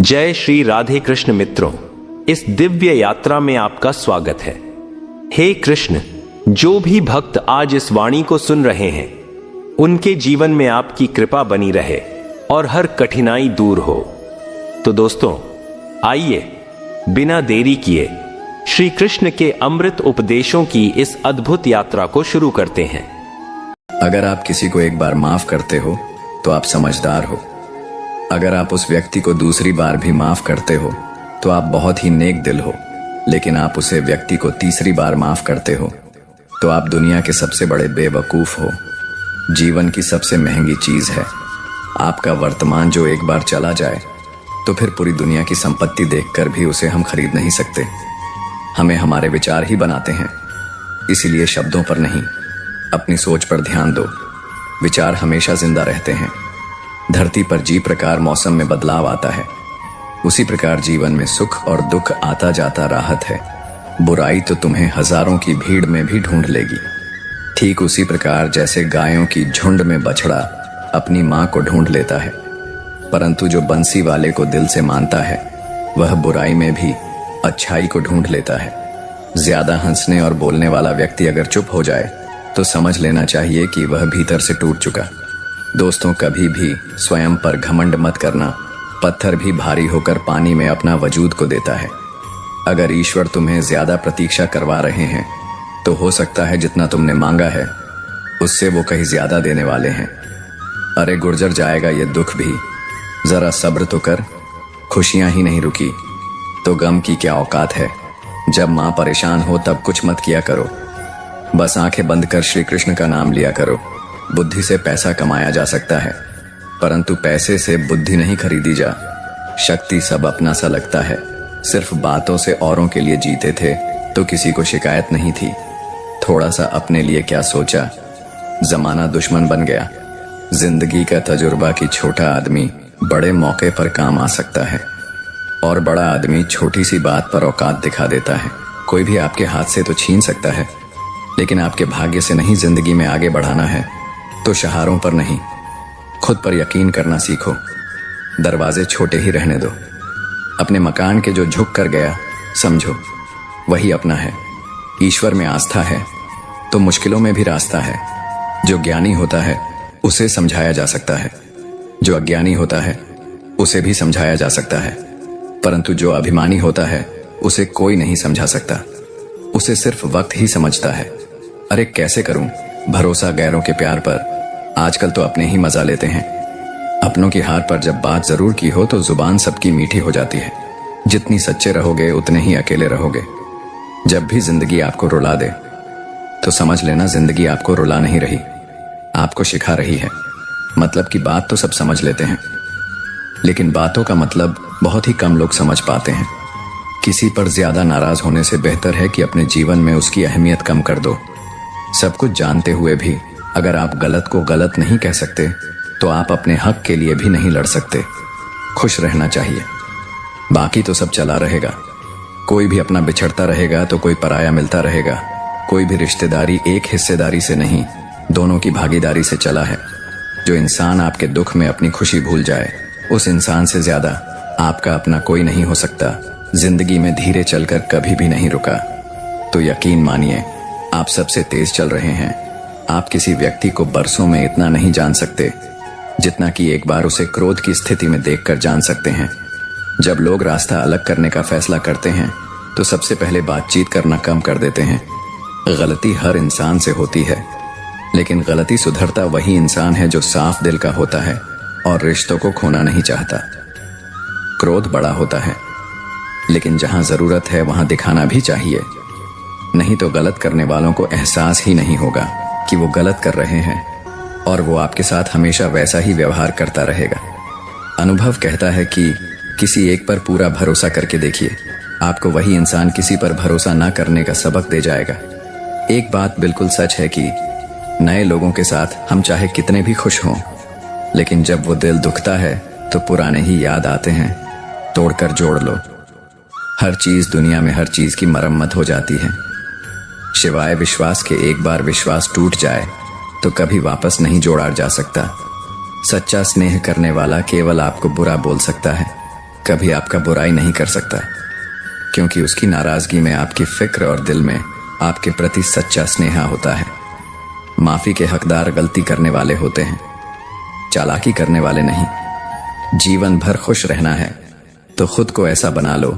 जय श्री राधे कृष्ण मित्रों, इस दिव्य यात्रा में आपका स्वागत है। हे कृष्ण, जो भी भक्त आज इस वाणी को सुन रहे हैं उनके जीवन में आपकी कृपा बनी रहे और हर कठिनाई दूर हो। तो दोस्तों, आइए बिना देरी किए श्री कृष्ण के अमृत उपदेशों की इस अद्भुत यात्रा को शुरू करते हैं। अगर आप किसी को एक बार माफ करते हो तो आप समझदार हो। अगर आप उस व्यक्ति को दूसरी बार भी माफ करते हो तो आप बहुत ही नेक दिल हो। लेकिन आप उसे व्यक्ति को तीसरी बार माफ करते हो तो आप दुनिया के सबसे बड़े बेवकूफ हो। जीवन की सबसे महंगी चीज है आपका वर्तमान, जो एक बार चला जाए तो फिर पूरी दुनिया की संपत्ति देखकर भी उसे हम खरीद नहीं सकते। हमें हमारे विचार ही बनाते हैं, इसीलिए शब्दों पर नहीं, अपनी सोच पर ध्यान दो। विचार हमेशा जिंदा रहते हैं। धरती पर जी प्रकार मौसम में बदलाव आता है, उसी प्रकार जीवन में सुख और दुख आता जाता राहत है। बुराई तो तुम्हें हजारों की भीड़ में भी ढूंढ लेगी, ठीक उसी प्रकार जैसे गायों की झुंड में बछड़ा अपनी मां को ढूंढ लेता है। परंतु जो बंसी वाले को दिल से मानता है वह बुराई में भी अच्छाई को ढूंढ लेता है। ज्यादा हंसने और बोलने वाला व्यक्ति अगर चुप हो जाए तो समझ लेना चाहिए कि वह भीतर से टूट चुका। दोस्तों, कभी भी स्वयं पर घमंड मत करना। पत्थर भी भारी होकर पानी में अपना वजूद को देता है। अगर ईश्वर तुम्हें ज्यादा प्रतीक्षा करवा रहे हैं तो हो सकता है जितना तुमने मांगा है उससे वो कहीं ज्यादा देने वाले हैं। अरे गुर्जर जाएगा ये दुख भी, जरा सब्र तो कर। खुशियां ही नहीं रुकी तो गम की क्या औकात है। जब मां परेशान हो तब कुछ मत किया करो, बस आंखें बंद कर श्री कृष्ण का नाम लिया करो। बुद्धि से पैसा कमाया जा सकता है, परंतु पैसे से बुद्धि नहीं खरीदी जा। शक्ति सब अपना सा लगता है। सिर्फ बातों से औरों के लिए जीते थे तो किसी को शिकायत नहीं थी। थोड़ा सा अपने लिए क्या सोचा, जमाना दुश्मन बन गया। जिंदगी का तजुर्बा कि छोटा आदमी बड़े मौके पर काम आ सकता है और बड़ा आदमी छोटी सी बात पर औकात दिखा देता है। कोई भी आपके हाथ से तो छीन सकता है, लेकिन आपके भाग्य से नहीं जिंदगी में आगे बढ़ाना है तो शहारों पर नहीं, खुद पर यकीन करना सीखो। दरवाजे छोटे ही रहने दो। अपने मकान के जो झुक कर गया समझो वही अपना है। ईश्वर में आस्था है तो मुश्किलों में भी रास्ता है। जो ज्ञानी होता है उसे समझाया जा सकता है, जो अज्ञानी होता है उसे भी समझाया जा सकता है, परंतु जो अभिमानी होता है उसे कोई नहीं समझा सकता। उसे सिर्फ वक्त ही समझता है। अरे कैसे करूं भरोसा गैरों के प्यार पर, आजकल तो अपने ही मजा लेते हैं। अपनों की हार पर जब बात जरूर की हो तो जुबान सबकी मीठी हो जाती है। जितनी सच्चे रहोगे उतने ही अकेले रहोगे। जब भी जिंदगी आपको रुला दे तो समझ लेना जिंदगी आपको रुला नहीं रही, आपको सिखा रही है। मतलब की बात तो सब समझ लेते हैं, लेकिन बातों का मतलब बहुत ही कम लोग समझ पाते हैं। किसी पर ज्यादा नाराज होने से बेहतर है कि अपने जीवन में उसकी अहमियत कम कर दो। सब कुछ जानते हुए भी अगर आप गलत को गलत नहीं कह सकते तो आप अपने हक के लिए भी नहीं लड़ सकते। खुश रहना चाहिए, बाकी तो सब चला रहेगा। कोई भी अपना बिछड़ता रहेगा तो कोई पराया मिलता रहेगा। कोई भी रिश्तेदारी एक हिस्सेदारी से नहीं, दोनों की भागीदारी से चला है। जो इंसान आपके दुख में अपनी खुशी भूल जाए उस इंसान से ज्यादा आपका अपना कोई नहीं हो सकता। जिंदगी में धीरे चलकर कभी भी नहीं रुका तो यकीन मानिए आप सबसे तेज चल रहे हैं। आप किसी व्यक्ति को बरसों में इतना नहीं जान सकते जितना कि एक बार उसे क्रोध की स्थिति में देखकर जान सकते हैं। जब लोग रास्ता अलग करने का फैसला करते हैं तो सबसे पहले बातचीत करना कम कर देते हैं। गलती हर इंसान से होती है, लेकिन गलती सुधरता वही इंसान है जो साफ दिल का होता है और रिश्तों को खोना नहीं चाहता। क्रोध बड़ा होता है, लेकिन जहां जरूरत है वहां दिखाना भी चाहिए, नहीं तो गलत करने वालों को एहसास ही नहीं होगा कि वो गलत कर रहे हैं और वो आपके साथ हमेशा वैसा ही व्यवहार करता रहेगा। अनुभव कहता है कि किसी एक पर पूरा भरोसा करके देखिए, आपको वही इंसान किसी पर भरोसा ना करने का सबक दे जाएगा। एक बात बिल्कुल सच है कि नए लोगों के साथ हम चाहे कितने भी खुश हों, लेकिन जब वो दिल दुखता है तो पुराने ही याद आते हैं। तोड़कर जोड़ लो। हर चीज दुनिया में हर चीज की मरम्मत हो जाती है, सिवाय विश्वास के। एक बार विश्वास टूट जाए तो कभी वापस नहीं जोड़ा जा सकता। सच्चा स्नेह करने वाला केवल आपको बुरा बोल सकता है, कभी आपका बुराई नहीं कर सकता, क्योंकि उसकी नाराजगी में आपकी फिक्र और दिल में आपके प्रति सच्चा स्नेह होता है। माफी के हकदार गलती करने वाले होते हैं, चालाकी करने वाले नहीं। जीवन भर खुश रहना है तो खुद को ऐसा बना लो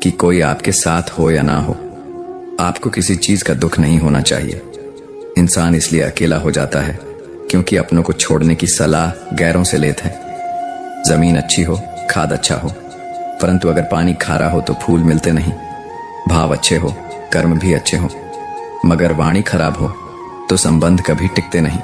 कि कोई आपके साथ हो या ना हो, आपको किसी चीज का दुख नहीं होना चाहिए। इंसान इसलिए अकेला हो जाता है क्योंकि अपनों को छोड़ने की सलाह गैरों से लेते हैं। जमीन अच्छी हो, खाद अच्छा हो, परंतु अगर पानी खारा हो तो फूल मिलते नहीं। भाव अच्छे हो, कर्म भी अच्छे हो, मगर वाणी खराब हो तो संबंध कभी टिकते नहीं।